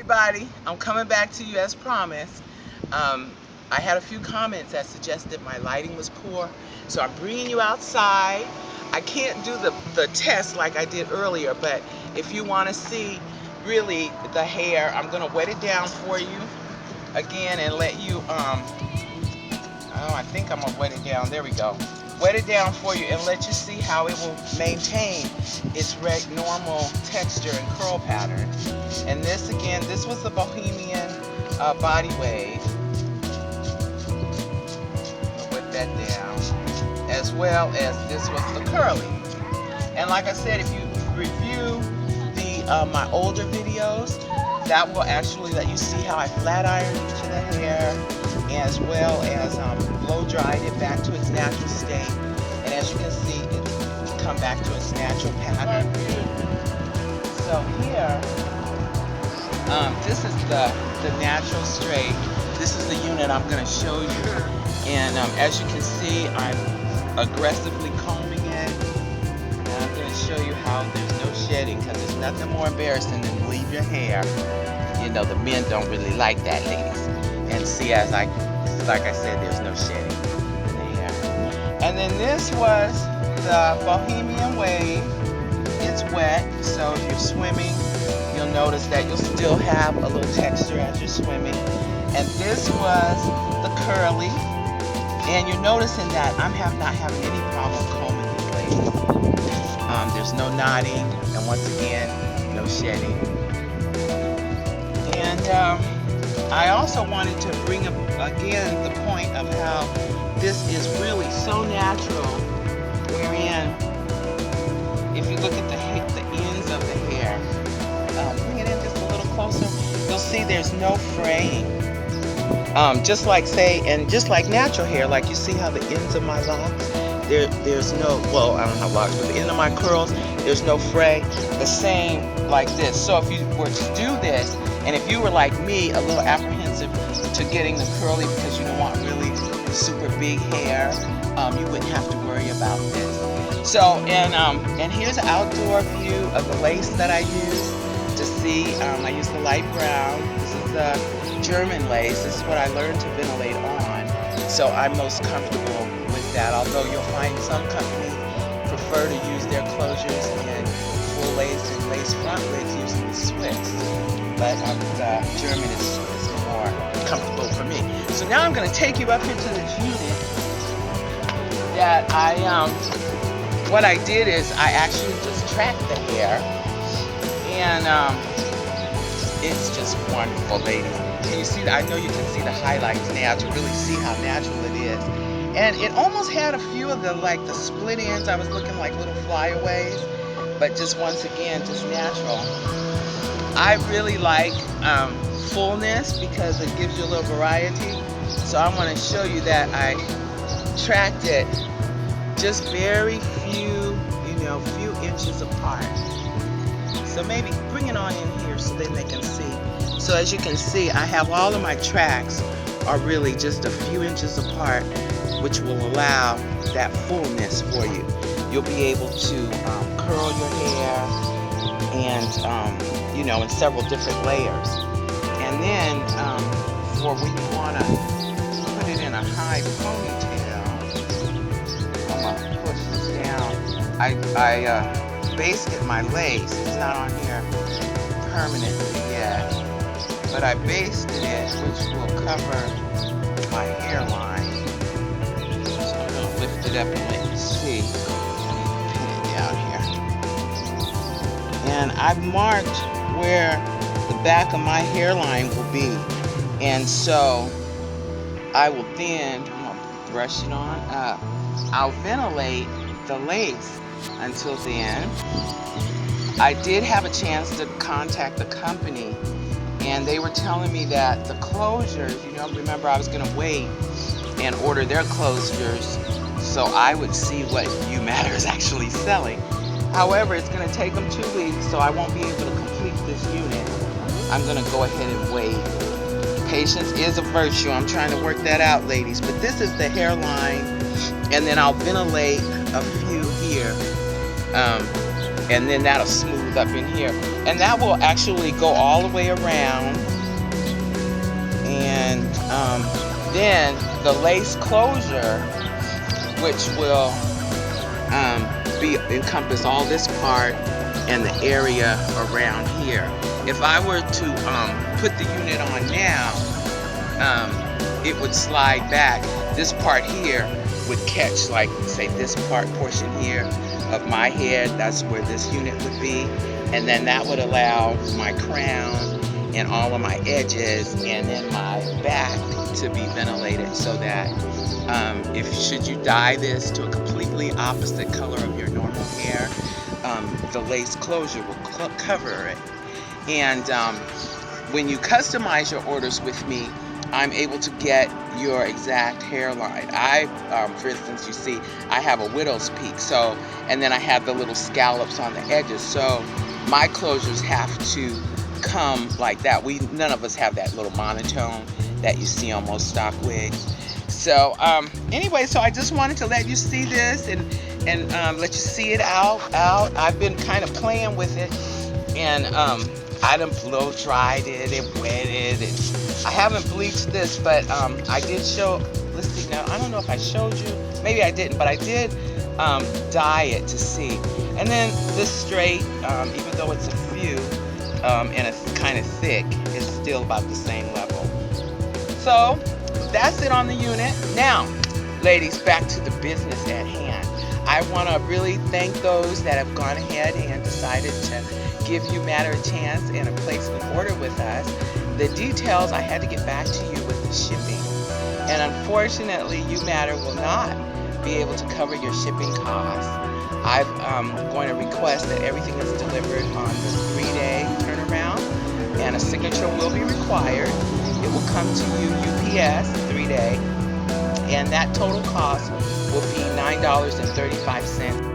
everybody, I'm coming back to you as promised. I had a few comments that suggested my lighting was poor, so I'm bringing you outside. I can't do the test like I did earlier, but if you want to see really the hair, I'm going to wet it down for you again and let you, I think I'm going to wet it down. There we go. Wet it down for you and let you see how it will maintain its normal texture and curl pattern. And this again, this was the Bohemian body wave. I'll wet that down. As well as this was the curly. And like I said, if you review my older videos, that will actually let you see how I flat ironed each of the hair, as well as blow dried it back to its natural state. And as you can see, it's come back to its natural pattern. So here, this is the natural straight. This is the unit I'm going to show you. And as you can see, I'm aggressively combing it. And I'm going to show you how there's no shedding, because there's nothing more embarrassing than to leave your hair. You know, the men don't really like that, ladies. And see, like I said, there's no shedding in the hair. And then this was the Bohemian wave. It's wet, so if you're swimming, you'll notice that you'll still have a little texture as you're swimming. And this was the curly. And you're noticing that I'm not having any problem combing these ladies. There's no knotting, and once again, no shedding. And I also wanted to bring up again the point of how this is really so natural, wherein if you look at the ends of the hair, bring it in just a little closer, you'll see there's no fraying. Just like just like natural hair, like you see how the ends of my locks, there's no, well, I don't have locks, but the end of my curls, there's no fray. The same like this. So if you were to do this, and if you were like me, a little apprehensive to getting the curly because you don't want really super big hair, you wouldn't have to worry about this. So, and here's an outdoor view of the lace that I use to see. I use the light brown. This is the German lace. This is what I learned to ventilate on. So I'm most comfortable with that, although you'll find some companies prefer to use their closures in full lace and lace frontlets using the Swiss. But the German is more comfortable for me. So now I'm going to take you up into this unit that what I did is I actually just tracked the hair, and it's just wonderful, ladies. Can you see? I know you can see the highlights now to really see how natural it is. And it almost had a few of the split ends. I was looking like little flyaways, but just once again, just natural. I really like fullness because it gives you a little variety. So I want to show you that I tracked it just very few inches apart. So maybe bring it on in here so then they can see. So as you can see, I have all of my tracks are really just a few inches apart, which will allow that fullness for you. You'll be able to curl your hair and in several different layers. And then for when you want to put it in a high ponytail, I'm going to push this down. I basted my lace. It's not on here permanently yet, but I basted it, which will cover my hairline. So I'm going to lift it up and let you see. Pin it down here. And I've marked where the back of my hairline will be. And so I will then, I'm going to brush it on up. I'll ventilate the lace until then. I did have a chance to contact the company, and they were telling me that the closures, remember I was going to wait and order their closures so I would see what UMatter is actually selling. However, it's going to take them 2 weeks, so I won't be able to complete this unit. I'm going to go ahead and wait. Patience is a virtue. I'm trying to work that out, ladies. But this is the hairline, and then I'll ventilate a few here, and then that'll smooth up in here, and that will actually go all the way around. And then the lace closure, which will encompass all this part and the area around here. If I were to put the unit on now, it would slide back. This part here would catch, like, say, this portion here of my head. That's where this unit would be, and then that would allow my crown and all of my edges and then my back to be ventilated, so that if should you dye this to a completely opposite color of your normal hair, the lace closure will cover it. And when you customize your orders with me, I'm able to get your exact hairline. For instance, you see, I have a widow's peak, so, and then I have the little scallops on the edges, so my closures have to come like that. None of us have that little monotone that you see on most stock wigs. So anyway, so I just wanted to let you see this and let you see it out. I've been kind of playing with it, and I done blow dried it and wetted it. I haven't bleached this, but I did show. Let's see now. I don't know if I showed you. Maybe I didn't, but I did dye it to see. And then this straight, even though it's a few and it's kind of thick, it's still about the same level. So that's it on the unit. Now, ladies, back to the business at hand. I want to really thank those that have gone ahead and decided to give UMatter a chance and place an order with us. The details I had to get back to you with the shipping, and unfortunately UMatter will not be able to cover your shipping costs. I'm going to request that everything is delivered on the 3-day turnaround, and a signature will be required. It will come to you UPS 3-day, and that total cost will be $9.35